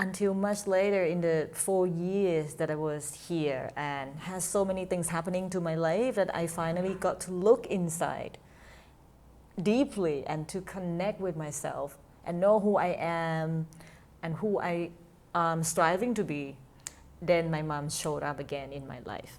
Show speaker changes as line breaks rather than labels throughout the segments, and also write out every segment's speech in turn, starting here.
until much later in the 4 years that I was here and has so many things happening to my life that I finally got to look inside deeply and to connect with myself and know who I am and who I am striving to be. Then my mom showed up again in my life.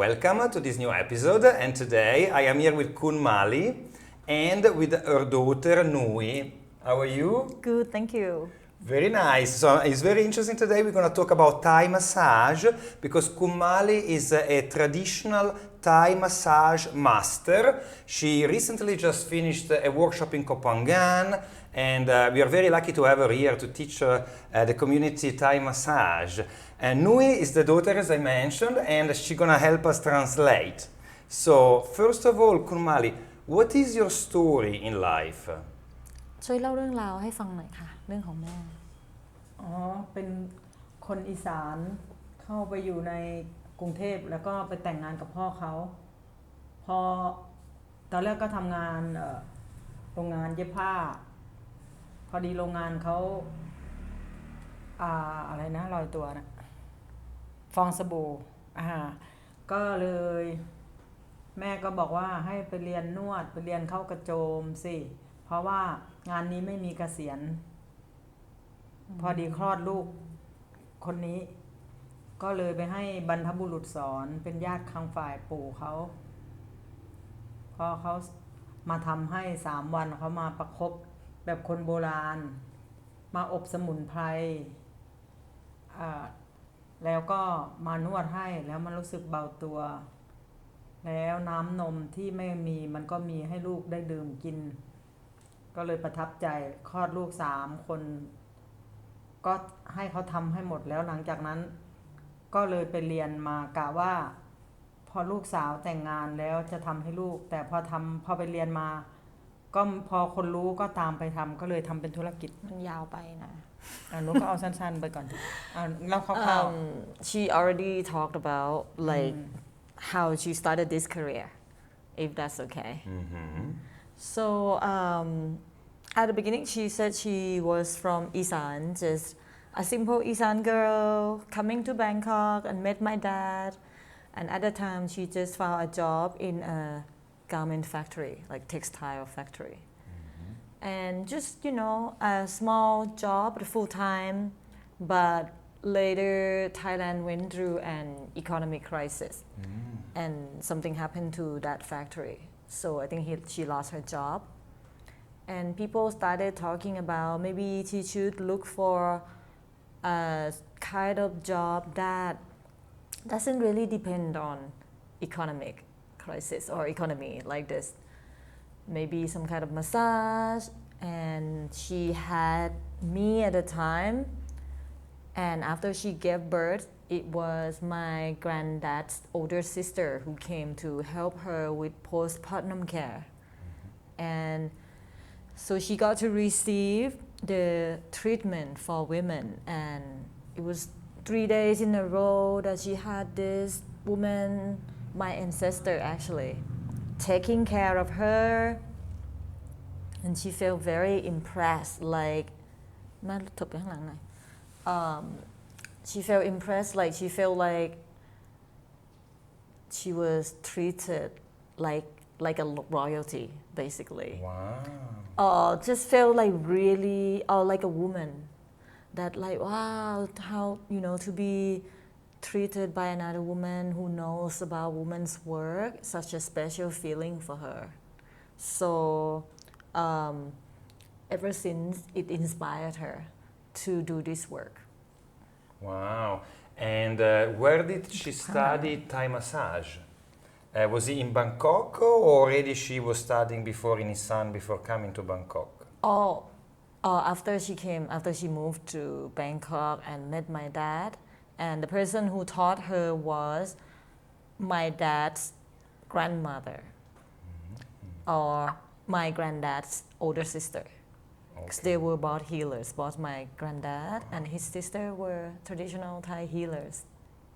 Welcome to this new episode, and today I am here with Kun Malee and with her daughter Nui. How are you?
Good, thank you.
Very nice. So it's very interesting today. We're going to talk about Thai massage because Kun Malee is a traditional Thai massage master. She recently just finished a workshop in Phangan, and we are very lucky to have her here to teach the community Thai massage. And Nui is the daughter, as I mentioned, and she's going to help us translate. So, first of all, Kun Malee, what is your story in life?
ช่วยเล่าเรื่องราวให้ฟังหน่อยค่ะเรื่องของแม่
เป็นคนอีสานเข้าไปอยู่ในกรุงเทพแล้วก็ไปแต่งงานกับพ่อเขาพอตอนแรกก็ทำงานโรงงานเย็บผ้าพอดีโรงงานเขาอะไรนะลอยตัวนะฟองสบู่ก็เลยแม่ก็บอกว่าให้ไปเรียนนวดไปเรียนเข้ากระโจมสิเพราะว่างานนี้ไม่มีเกษียณพอดีคลอดลูกคนนี้ก็เลยไปให้บรรพบุรุษสอนเป็นญาติข้างฝ่ายปู่เขาพอเขามาทำให้3 วันเขามาประคบแบบคนโบราณมาอบสมุนไพรแล้วก็มานวดให้แล้วมันรู้สึกเบาตัวแล้วน้ำนมที่ไม่มีมันก็มีให้ลูกได้ดื่มกินก็เลยประทับใจคลอดลูก3 คนก็ให้เขาทำให้หมดแล้วหลังจากนั้นก็เลยไปเรียนมากะว่าพอลูกสาวแต่งงานแล้วจะทำให้ลูกแต่พอไปเรียนมาก็พอคนรู้ก็ตามไปทำก็เลยทำเป็นธุรกิจ
มันยาวไปนะ
หนูก็เอาสั้นๆไปก่อนแล้วคร่าว
ๆ She already talked about like how she started this career if that's okay. So at the beginning she said she was from Isan, just a simple Isan girl coming to Bangkok and met my dad, and at the time she just found a job in a garment factory, like textile factory. And just a small job, full time, but later Thailand went through an economic crisis and something happened to that factory, so I think she lost her job. And people started talking about maybe she should look for a kind of job that doesn't really depend on economic crisis or economy like this. Maybe some kind of massage. And she had me at the time. And after she gave birth, it was my granddad's older sister who came to help her with postpartum care. And so she got to receive the treatment for women, and it was 3 days in a row that she had this woman, my ancestor actually, taking care of her, and she felt very impressed, like she felt impressed, like she felt like she was treated like a royalty, basically.
Wow.
Just felt like really, like a woman. That like, wow, how, to be treated by another woman who knows about women's work, such a special feeling for her. So ever since, it inspired her to do this work.
Wow. And where did she study Thai massage? Was it in Bangkok or already she was studying before in Isan before coming to Bangkok?
Oh, after she moved to Bangkok and met my dad, and the person who taught her was my dad's grandmother or my granddad's older sister. Because they were both healers. Both my granddad and his sister were traditional Thai healers.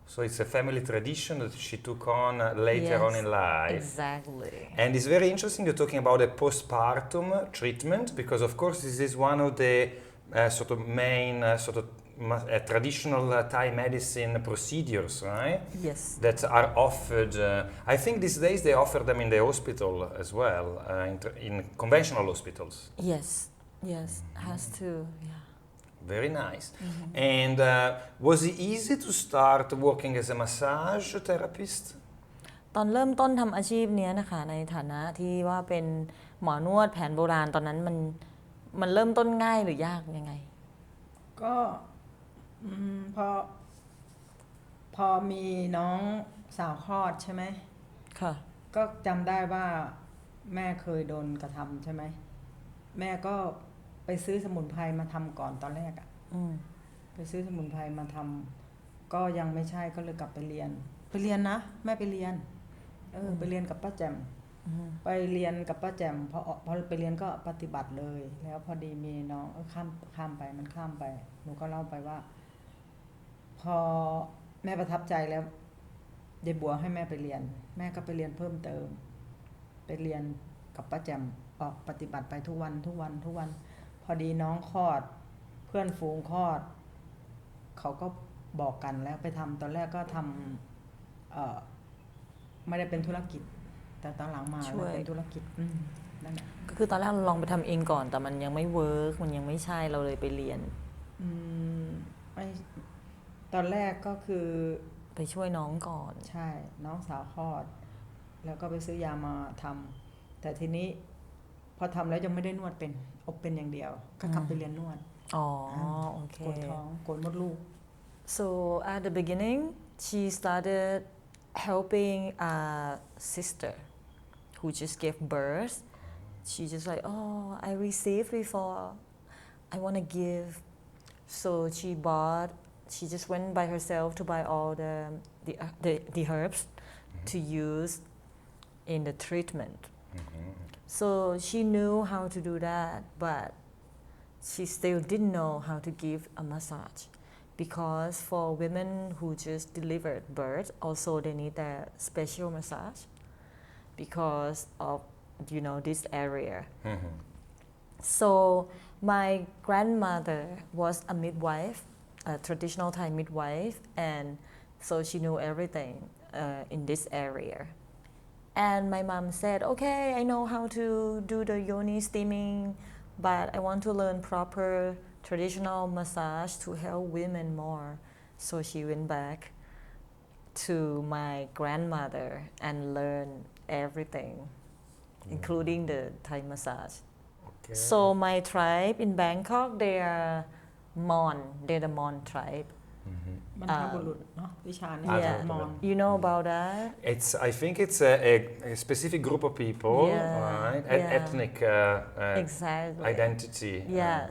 So it's a family tradition that she took on later on in life.
Exactly.
And it's very interesting you're talking about a postpartum treatment because of course this is one of the sort of main traditional Thai medicine procedures, right?
Yes.
That are offered. I think these days they offer them in the hospital as well, in conventional hospitals.
Yes, has to, yeah.
Very nice. And was it easy to start working as a massage therapist?
ตอนเริ่มต้นทำอาชีพเนี้ยนะคะในฐานะที่ว่าเป็นหมอนวดแผนโบราณตอนนั้นมันเริ่มต้นง่ายหรือยากยังไง
ก็พอมีน้องสาวคลอดใช่ไหม
ค่ะ
ก็จำได้ว่าแม่เคยโดนกระทำใช่ไหมแม่ก็ไปซื้อสมุนไพรมาทำก่อนตอนแรกไปซื้อสมุนไพรมาทำก็ยังไม่ใช่ก็เลยกลับไปเรียนนะแม่ไปเรียนไปเรียนกับป้าแจ่มไปเรียนกับป้าแจ่มพอไปเรียนก็ปฏิบัติเลยแล้วพอดีมีน้องข้ามไปหนูก็เล่าไปว่าพอแม่ประทับใจแล้วยายบัวให้แม่ไปเรียนแม่ก็ไปเรียนเพิ่มเติมไปเรียนกับป้าแจ่มออกปฏิบัติไปทุกวันพอดีน้องคลอดเพื่อนฝูงคลอดเขาก็บอกกันแล้วไปทำตอนแรกก็ทำไม่ได้เป็นธุรกิจแต่ตอนหลังมาแล้วเป็นธุรกิจนั่นแหละ
ก็คือตอนแรกเราลองไปทำเองก่อนแต่มันยังไม่เวิร์กมันยังไม่ใช่เราเลยไปเรียน
ไม่ตอนแรกก็คือ
ไปช่วยน้องก่อน
ใช่น้องสาวคลอดแล้วก็ไปซื้อยามาทำแต่ทีนี้พอทำแล้วยังไม่ได้นวดเป็นอบเป็นอย่างเดียวก็กลับไปเรียนนวด
โอเค
กดท้องกดมดลูก
so at the beginning she started helping a sister who just gave birth she just like I received before I want to give so she just went by herself to buy all the herbs to use in the treatment so she knew how to do that but she still didn't know how to give a massage because for women who just delivered birth also they need a special massage because of this area so my grandmother was a midwife a traditional Thai midwife and so she knew everything in this area and my mom said okay I know how to do the yoni steaming but I want to learn proper traditional massage to help women more so she went back to my grandmother and learned everything including the Thai massage so my tribe in Bangkok they are Mon they're the Mon tribe
บรรพบุรุษเนาะวิชานี้มอน
you know about that
I think it's a specific group of people right ethnic
exactly
identity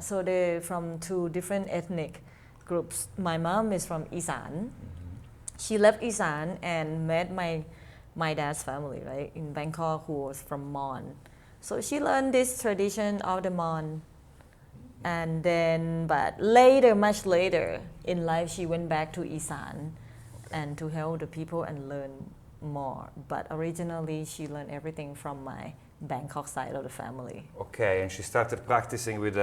so they're from two different ethnic groups my mom is from Isan she left Isan and met my dad's family right in Bangkok who was from Mon so she learned this tradition of the Mon and then but much later in life she went back to Isan and to help the people and learn more but originally she learned everything from my Bangkok side of the family
okay and she started practicing with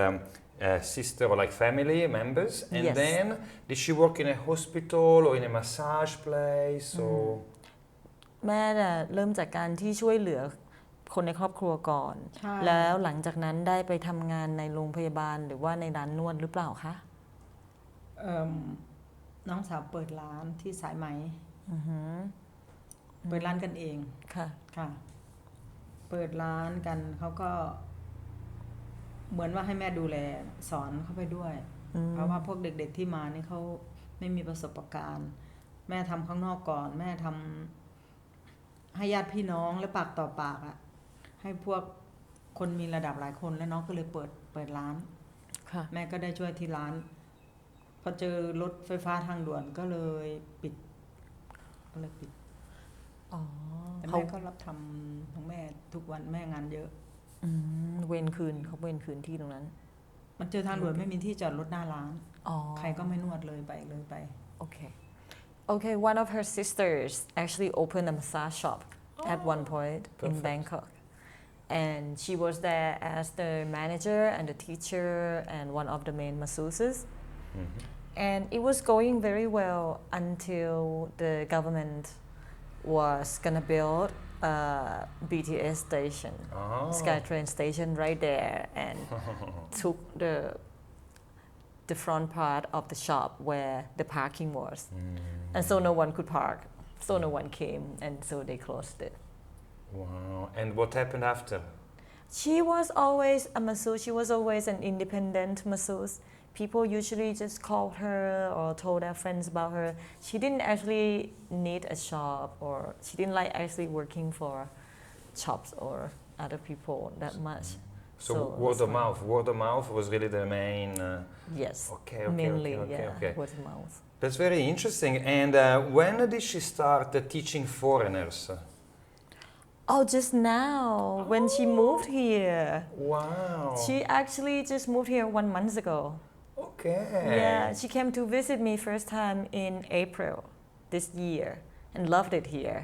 sister or like family members and then did she work in a hospital or in a massage place or
แม่เริ่มจากการที่ช่วยเหลือคนในครอบครัวก่อนแล้วหลังจากนั้นได้ไปทำงานในโรงพยาบาลหรือว่าในร้านนวดหรือเปล่าคะ
น้องสาวเปิดร้านที่สายไหมเปิดร้านกันเองค่ะเปิดร้านกันเขาก็เหมือนว่าให้แม่ดูแลสอนเข้าไปด้วยเพราะว่าพวกเด็กๆที่มานี่เขาไ ไม่มีประสบการณ์แม่ทำข้างนอกก่อนแม่ทำให้ญาติพี่น้องและปากต่อปากอะให้พวกคนมีระดับหลายคนแล้วน้องก็เลยเปิดร้านแม่ก็ได้ช่วยที่ร้านพอเจอรถไฟฟ้าทางด่วนก็เลยปิดแต่แม่ก็รับทำของแม่ทุกวันแม่งานเยอะ
เว้นคืนเขาเว้นคืนที่ตรงนั้น
มันเจอทางด่วนไม่มีที่จอดรถหน้าร้านใครก็ไม่นวดเลยไป
Okay, one of her sisters actually opened a massage shop at one point in Bangkok. And she was there as the manager and the teacher and one of the main masseuses. And it was going very well until the government was gonna build a BTS station, SkyTrain station right there, and took the front part of the shop where the parking was. And so no one could park, so no one came, and so they closed it.
Wow. And what happened after?
She was always a masseuse. She was always an independent masseuse. People usually just called her or told their friends about her. She didn't actually need a shop, or she didn't like actually working for shops or other people that much.
So word of mouth. Word of mouth was really the main.
Yes.
Okay.
Mainly,
Okay.
word of mouth.
That's very interesting. And when did she start teaching foreigners?
Oh, just now, when she moved here.
Wow.
She actually just moved here 1 month ago.
Okay.
Yeah, she came to visit me first time in April this year and loved it here.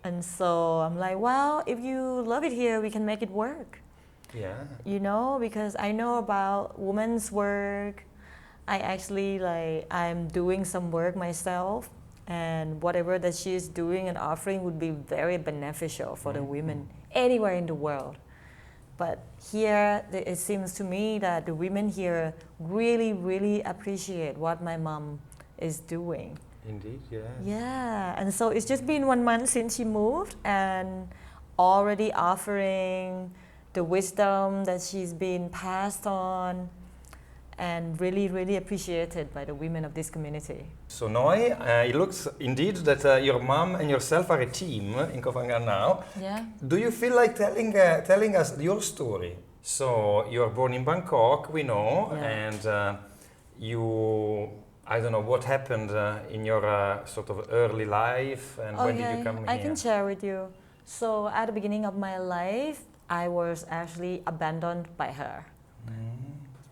And so I'm like, well, if you love it here, we can make it work.
Yeah.
You know, because I know about women's work. I actually I'm doing some work myself, and whatever that she's doing and offering would be very beneficial for the women anywhere in the world. But here, it seems to me that the women here really, really appreciate what my mom is doing.
Indeed, yeah.
Yeah, and so it's just been 1 month since she moved, and already offering the wisdom that she's been passed on, and really, really appreciated by the women of this community.
So Noi, it looks indeed that your mom and yourself are a team in Phangan now.
Yeah.
Do you feel like telling us your story? So you were born in Bangkok, we know, and you, I don't know what happened in your sort of early life, and when did you come here?
I can share with you. So at the beginning of my life, I was actually abandoned by her.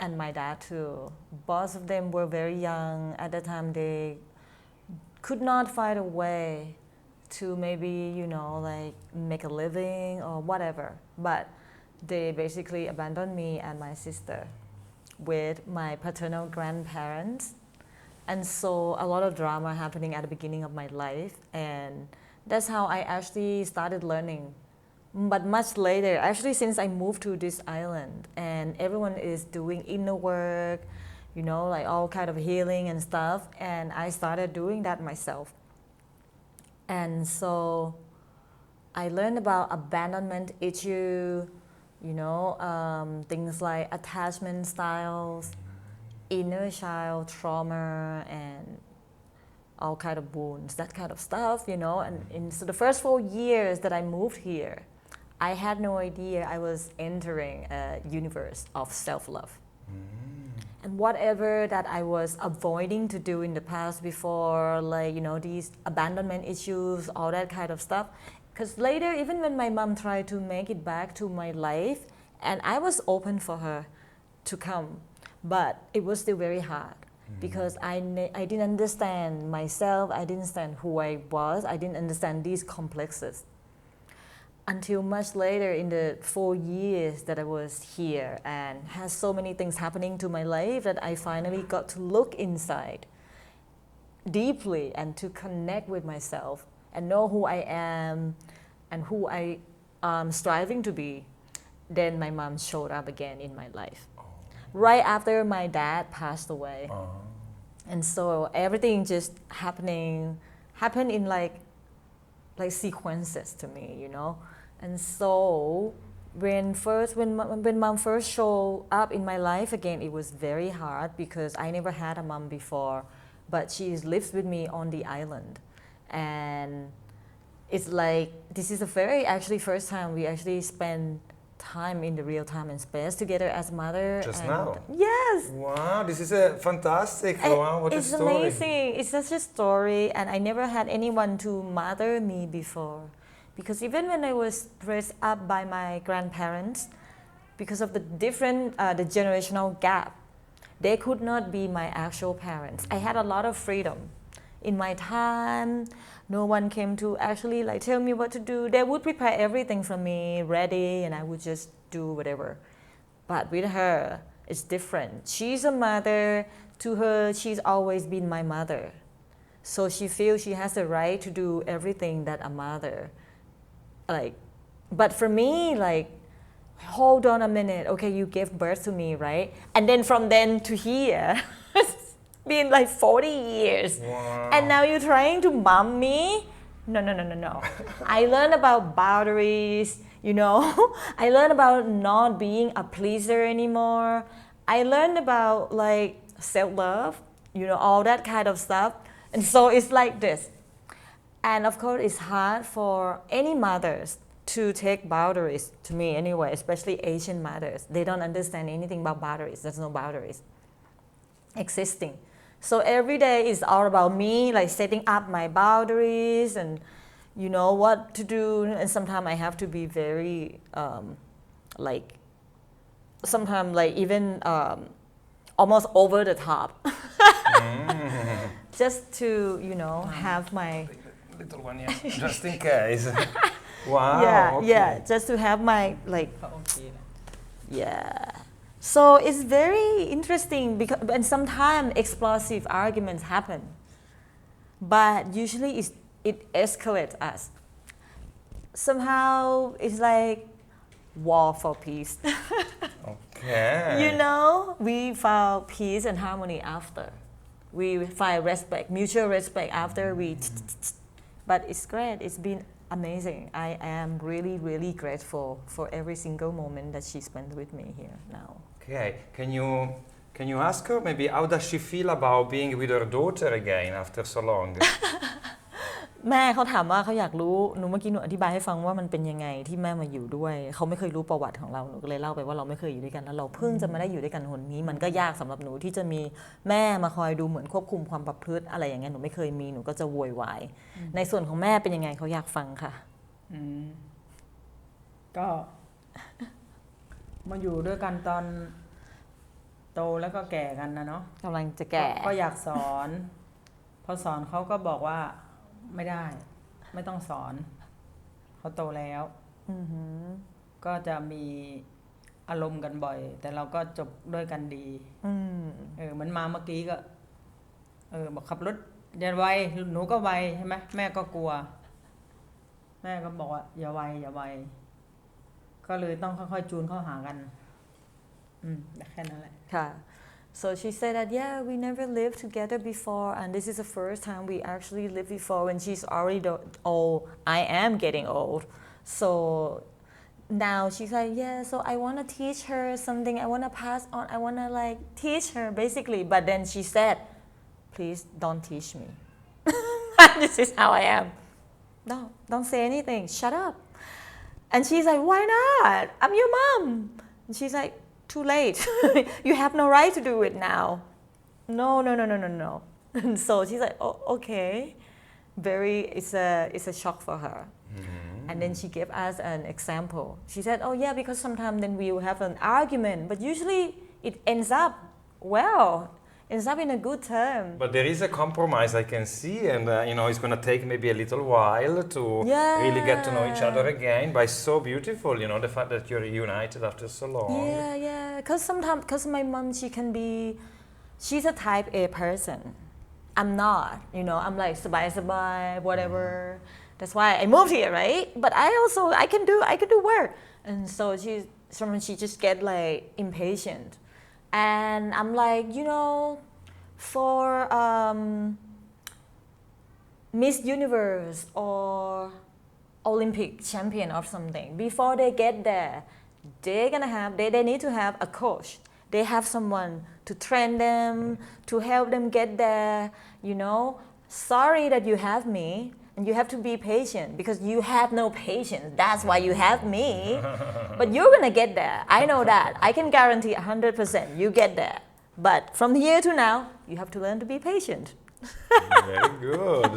And my dad too. Both of them were very young. At the time, they could not find a way to maybe, make a living or whatever. But they basically abandoned me and my sister with my paternal grandparents. And so a lot of drama happening at the beginning of my life. And that's how I actually started learning. But much later, actually since I moved to this island and everyone is doing inner work, all kind of healing and stuff, and I started doing that myself. And so I learned about abandonment issue, things like attachment styles, inner child trauma, and all kind of wounds, that kind of stuff, And so the first 4 years that I moved here, I had no idea I was entering a universe of self-love. And whatever that I was avoiding to do in the past before, these abandonment issues, all that kind of stuff. Because later, even when my mom tried to make it back to my life, and I was open for her to come, but it was still very hard. Because I didn't understand myself, I didn't understand who I was, I didn't understand these complexes. Until much later in the 4 years that I was here and has so many things happening to my life that I finally got to look inside deeply and to connect with myself and know who I am and who I am striving to be. Then my mom showed up again in my life. Right after my dad passed away. And so everything just happened in like sequences to me, And so when mom first showed up in my life again, it was very hard because I never had a mom before. but she lives with me on the island, and it's like this is the very actually first time we actually spend time in the real time and space together as mother.
Just
and
now?
Yes.
Wow, this is a fantastic. Wow, what a
It's
story.
amazing. It's such a story, and I never had anyone to mother me before, because even when I was raised up by my grandparents, because of the different the generational gap, they could not be my actual parents. I had a lot of freedom in my time. No one came to actually like tell me what to do. They would prepare everything for me ready, and I would just do whatever. But with her, it's different. She's a mother. To her, she's always been my mother. So she feels she has the right to do everything that a mother like. But for me, like, hold on a minute. Okay, you gave birth to me, right? And then from then to here, it's been like 40 years.
Wow.
And now you're trying to mom me? No. I learned about boundaries, you know. I learned about not being a pleaser anymore. I learned about like self-love, you know, all that kind of stuff. And so it's like this. And of course, it's hard for any mothers to take boundaries, to me anyway, especially Asian mothers. They don't understand anything about boundaries. There's no boundaries existing. So every day is all about me, like setting up my boundaries and you know what to do. And sometimes I have to be very like, sometimes like even almost over the top. Just to, you know, have my...
Little one, yeah. Just in case. Wow.
Yeah,
okay.
yeah, just to have my like... Yeah. So it's very interesting because, and sometimes explosive arguments happen, but usually it escalates us. Somehow it's like war for peace.
Okay.
You know, we found peace and harmony after. We find respect, mutual respect after we. But it's great. It's been amazing. I am really, really grateful for every single moment that she spent with me here now.
Okay, can you ask her maybe how does she feel about being with her daughter again after so long?
แม่เขาถามว่าเขาอยากรู้หนูเมื่อกี้หนูอธิบายให้ฟังว่ามันเป็นยังไงที่แม่มาอยู่ด้วยเขาไม่เคยรู้ประวัติของเราหนูก็เลยเล่าไปว่าเราไม่เคยอยู่ด้วยกันแล้วเราเพิ่งจะมาได้อยู่ด้วยกันคนนี้มันก็ยากสำหรับหนูที่จะมีแม่มาคอยดูเหมือนควบคุมความประพฤติอะไรอย่างเงี้ยหนูไม่เคยมีหนูก็จะโวยวายในส่วนของแม่เป็นยังไงเขาอยากฟังค่ะ
ก็มาอยู่ด้วยกันตอนโตแล้วก็แก่กันนะเนาะ
กำลังจะแก่
ก็อยากสอนพอสอนเขาก็บอกว่าไม่ได้ไม่ต้องสอนเขาโตแล้วก็จะมีอารมณ์กันบ่อยแต่เราก็จบด้วยกันดีมันมาเมื่อกี้ก็บอกขับรถอย่าไวหนูก็ไวใช่ไหมแม่ก็กลัวแม่ก็บอกว่าอย่าไวก็เลยต้องค่อยๆจูนเข้าหากันแค่นั้นแหละ
ค่ะ So she said that yeah, we never lived together before, and this is the first time we actually lived before. When she's already old, I am getting old. So now she's like, yeah. So I want to teach her something. I want to pass on. I want to like teach her basically. But then she said, please don't teach me. This is how I am. No, don't say anything. Shut up. And she's like, why not? I'm your mom. And she's like, too late. You have no right to do it now. No. And so she's like, oh, okay. It's a shock for her. And then she gave us an example. She said, oh yeah, because sometimes then we will have an argument, but usually it ends up well. Ends up in a good term.
But there is a compromise I can see, and it's going to take maybe a little while to really get to know each other again. But it's so beautiful, the fact that you're reunited after so long.
Yeah. Because my mom, she's a type A person. I'm not, I'm like sabai, whatever. That's why I moved here, right? But I can do work, and so she just get like impatient. And I'm like, for Miss Universe or Olympic champion or something, before they get there, they need to have a coach. they have someone to train them, to help them get there, you know. Sorry that you have me, and you have to be patient because you have no patience. That's why you have me. But you're gonna get there. I know that. I can guarantee 100% you get there. But from here to now, you have to learn to be patient.
Very good.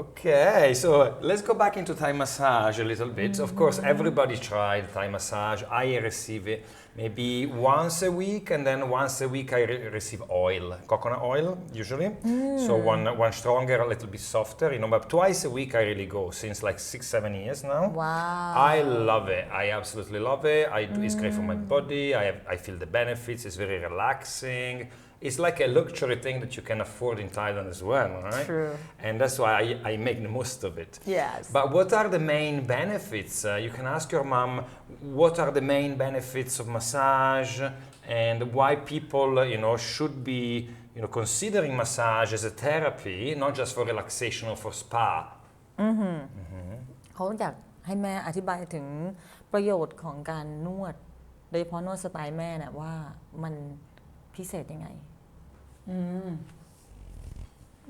Okay, so let's go back into Thai massage a little bit. Of course, everybody tried Thai massage. I receive it maybe once a week, and then once a week I receive oil, coconut oil usually. So one stronger, a little bit softer, you know. But twice a week I really go since like 6-7 years now.
Wow.
I love it. I absolutely love it. It's great for my body. I feel the benefits. It's very relaxing. It's like a luxury thing that you can afford in Thailand as well, right?
True.
And that's why I make the most of it.
Yes.
But what are the main benefits? You can ask your mom what are the main benefits of massage and why people, should be, considering massage as a therapy, not just for relaxation or for spa.
เขาอยากให้แม่อธิบายถึงประโยชน์ของการนวดโดยเฉพาะนวดสไตล์แม่เนี่ยว่ามันพิเศษยังไง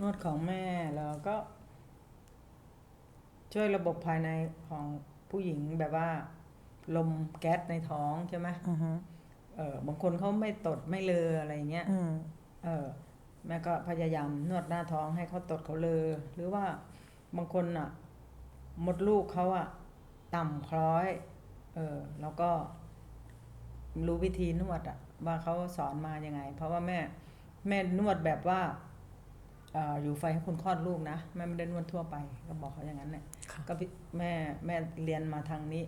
นวดของแม่แล้วก็ช่วยระบบภายในของผู้หญิงแบบว่าลมแก๊สในท้องใช่ไหมบางคนเขาไม่ตดไม่เลออะไรเงี้ยแม่ก็พยายามนวดหน้าท้องให้เขาตดเขาเลอหรือว่าบางคนอ่ะมดลูกเขาอ่ะต่ำคล้อยแล้วก็รู้วิธีนวดอ่ะว่าเขาสอนมายังไงเพราะว่าแม่นวดแบบว่าอยู่ไฟให้คุณคลอดลูกนะแม่ไม่ได้นวดทั่วไปก็บอกเขาอย่างนั้นแหละก็แม่เรียนมาทางนี้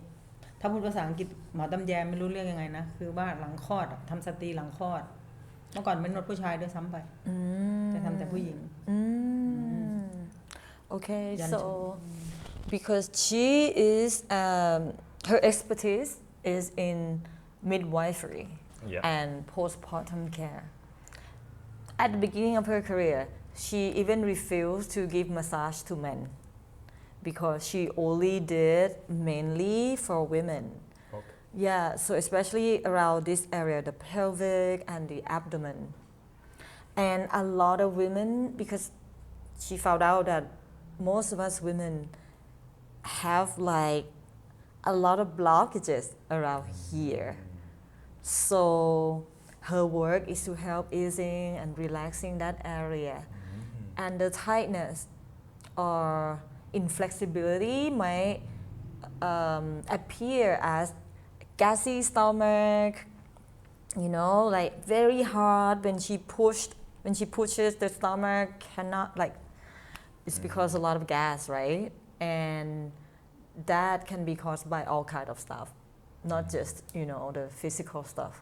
ถ้าพูดภาษาอังกฤษหมอตำแยไม่รู้เรื่องยังไงนะคือว่าหลังคลอดทำสตรีหลังคลอดเมื่อก่อนเป็นนวดผู้ชายด้วยซ้ำไปจะทำแต่ผู้หญิง
Okay, so because she is her expertise is in midwifery and postpartum care. At the beginning of her career, she even refused to give massage to men because she only did mainly for women.
Okay.
Yeah, so especially around this area, the pelvic and the abdomen. And a lot of women, because she found out that most of us women have like a lot of blockages around here. So her work is to help easing and relaxing that area. And the tightness or inflexibility might appear as gassy stomach, like very hard when she pushes the stomach cannot it's because a lot of gas, right? And that can be caused by all kind of stuff, not just the physical stuff.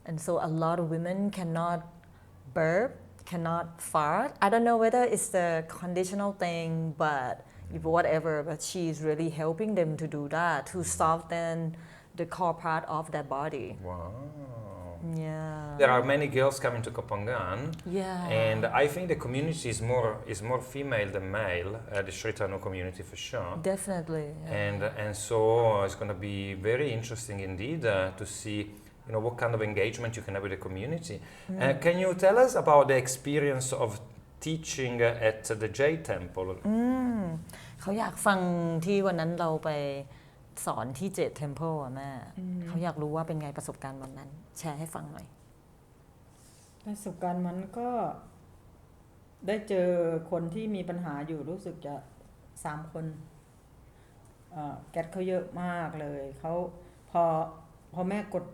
And so a lot of women cannot burp, cannot fart. I don't know whether it's the conditional thing, but whatever, but she's really helping them to do that, to soften the core part of their body.
Wow.
Yeah.
There are many girls coming to Phangan.
Yeah.
And I think the community is more female than male, the Sri Tanu community for sure.
Definitely. Yeah.
And so it's going to be very interesting indeed to see what kind of engagement you can have with the community. Can you tell us about the experience of teaching at the J Temple?
เขาอยากฟังที่วันนั้นเราไปสอนที่เจดเทมเพลอะแม่เขาอยากรู้ว่าเป็นไงประสบการณ์วันนั้นแชร์ให้ฟังหน่อย
ประสบการณ์มันก็ได้เจอคนที่มีปัญหาอยู่รู้สึกจะ3 คนแก๊สเขาเยอะมากเลยเขาพอแม่กด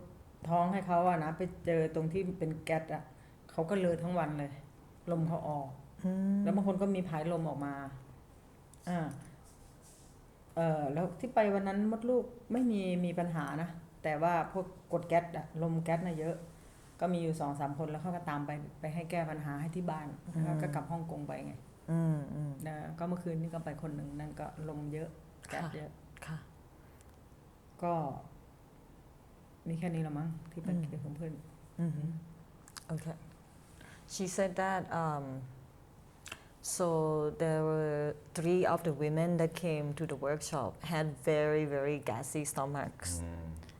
ท้องให้เขาอะนะไปเจอตรงที่เป็นแก๊สอะเขาก็เลอะทั้งวันเลยลมเขาออกแล้วบางคนก็มีผายลมออกมาแล้วที่ไปวันนั้นมดลูกไม่มีปัญหานะแต่ว่าพวกกดแก๊สอะลมแก๊สน่ะเยอะก็มีอยู่ 2-3 คนแล้วเขาก็ตามไปให้แก้ปัญหาให้ที่บ้านแล้วก็กลับฮ่องกงไปไงนะก็เมื่อคืนนี้ก็ไปคนหนึ่งนั่นก็ลมเยอะแก๊สเยอะ
ค่ะ
ก็มีแค่นี้ละมั้งที่ไปกับเพื่อน
Okay. She said that so there were 3 of the women that came to the workshop had very, very gassy stomachs.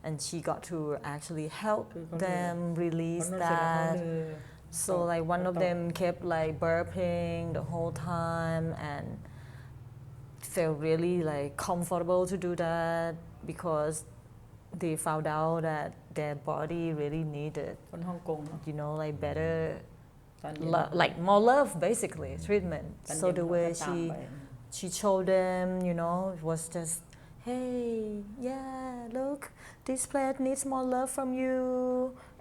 and she got to actually help
Cứ có
them release
เพราะนั่นเสร็จแล้วเขา
that.
เลย
So like one of them kept like burping the whole time and felt really like comfortable to do that because they found out that their body really needed,
คนฮ่องกงเนาะ
you know, like better,
ตอนเย็น
like more love basically, treatment.
ตอน
So
เย็น
the
เขา
way
ก็ตามไป
she showed them, you know, it was just, hey, yeah, look, this plant needs more love from you.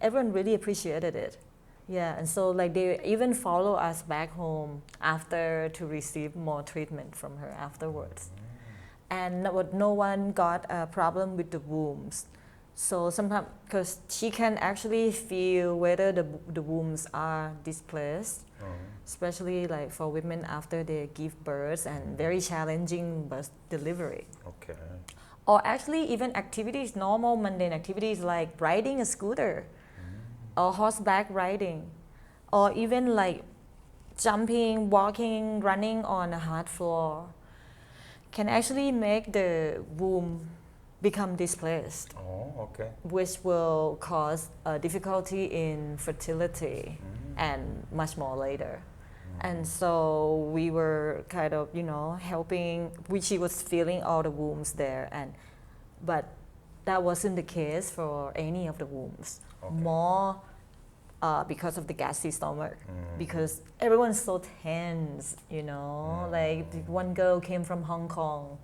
Everyone really appreciated it. Yeah, and so like they even follow us back home after to receive more treatment from her afterwards. And no one got a problem with the wombs. So sometimes, because she can actually feel whether the wombs are displaced, especially like for women after they give birth and very challenging birth delivery.
Okay.
Or actually even activities, normal mundane activities like riding a scooter or horseback riding, or even like jumping, walking, running on a hard floor can actually make the womb become displaced,
Oh, okay.
which will cause difficulty in fertility and much more later. And so we were kind of, you know, helping, she was feeling all the wombs there, but that wasn't the case for any of the wombs.
Okay.
More because of the gassy stomach, because everyone's so tense, you know, like one girl came from Hong Kong,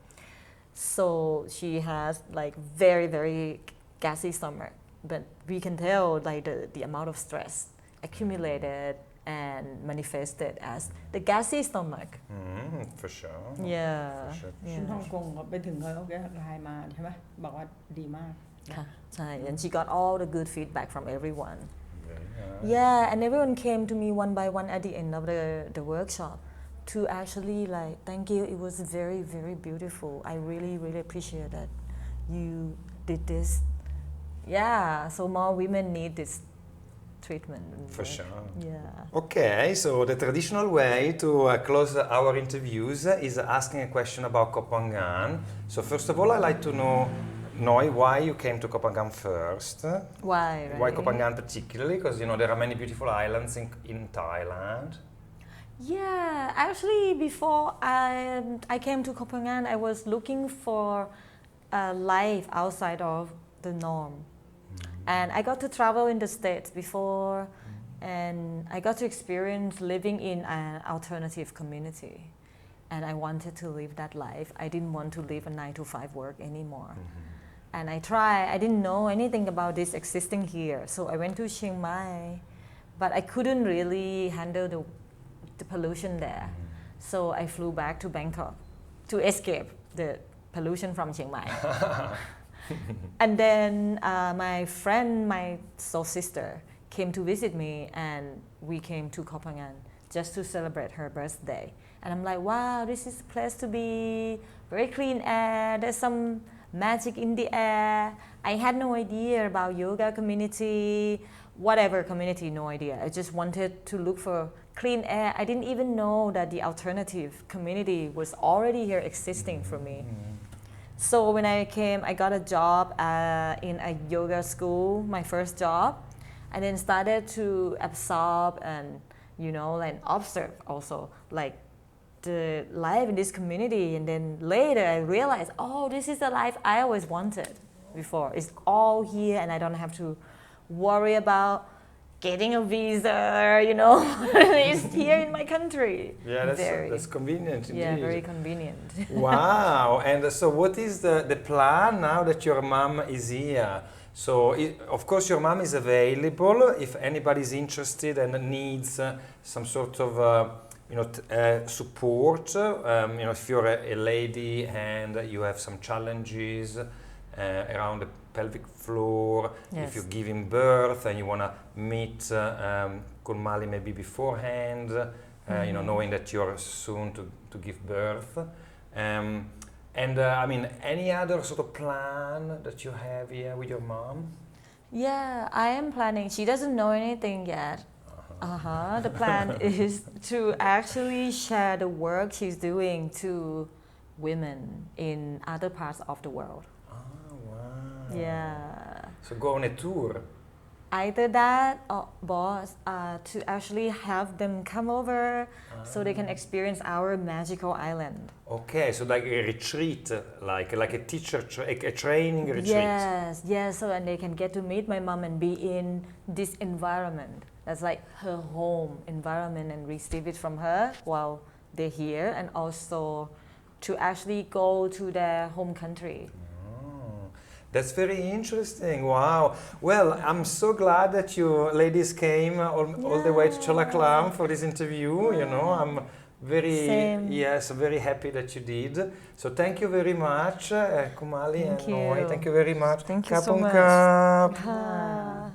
so she has like very, very gassy stomach, but we can tell like the amount of stress accumulated and manifested as the gassy stomach.
For sure.
Yeah.
For sure.
คนฮ่องกงก็ไปถึงเขาก็ไลน์มาใช่ไหมบอกว่าดีมาก
And she got all the good feedback from everyone.
Very nice.
Yeah, and everyone came to me one by one at the end of the workshop to actually like, thank you, it was very, very beautiful. I really, really appreciate that you did this. Yeah, so more women need this treatment.
For sure.
Yeah.
Okay, so the traditional way to close our interviews is asking a question about Koh Phangan. So first of all, I'd like to know why you came to Koh Phangan first.
Why, right?
Why Koh Phangan particularly? Because you know there are many beautiful islands in Thailand.
Yeah, actually before I came to Koh Phangan, I was looking for a life outside of the norm. And I got to travel in the States before, and I got to experience living in an alternative community. And I wanted to live that life. I didn't want to live a 9-to-5 work anymore. And I tried, I didn't know anything about this existing here. So I went to Chiang Mai, but I couldn't really handle the pollution there. So I flew back to Bangkok to escape the pollution from Chiang Mai. And then my friend, my soul sister, came to visit me, and we came to Koh Phangan just to celebrate her birthday. And I'm like, wow, this is a place to be, very clean air, there's some magic in the air. I had no idea about yoga community, whatever community, no idea. I just wanted to look for clean air. I didn't even know that the alternative community was already here existing for me. So when I came, I got a job in a yoga school, my first job, and then started to absorb and, you know, like observe also like the life in this community. And then later I realized, oh, this is the life I always wanted before. It's all here, and I don't have to worry about getting a visa, you know. It's here in my country.
Yeah, that's convenient indeed.
Yeah, very convenient.
Wow, and so what is the plan now that your mom is here? So, of course, your mom is available if anybody is interested and needs some sort of, support. If you're a lady and you have some challenges around the pelvic floor,
Yes.
if you're giving birth and you want to meet Kun Malee maybe beforehand, knowing that you're soon to give birth. Any other sort of plan that you have here with your mom?
Yeah, I am planning. She doesn't know anything yet. The plan is to actually share the work she's doing to women in other parts of the world.
Oh, wow.
Yeah.
So go on a tour.
Either that or boss to actually have them come over so they can experience our magical island.
Okay, so like a retreat, like a teacher, a training retreat.
Yes, so and they can get to meet my mom and be in this environment. That's like her home environment and receive it from her while they're here, and also to actually go to their home country.
That's very interesting. Wow. Well, I'm so glad that you ladies came all the way to Cholaklam for this interview. You know, I'm very happy that you did. So thank you very much, Kumali and Noi. Thank you very much.
Thank you so much.
Kapung kap.
Ka.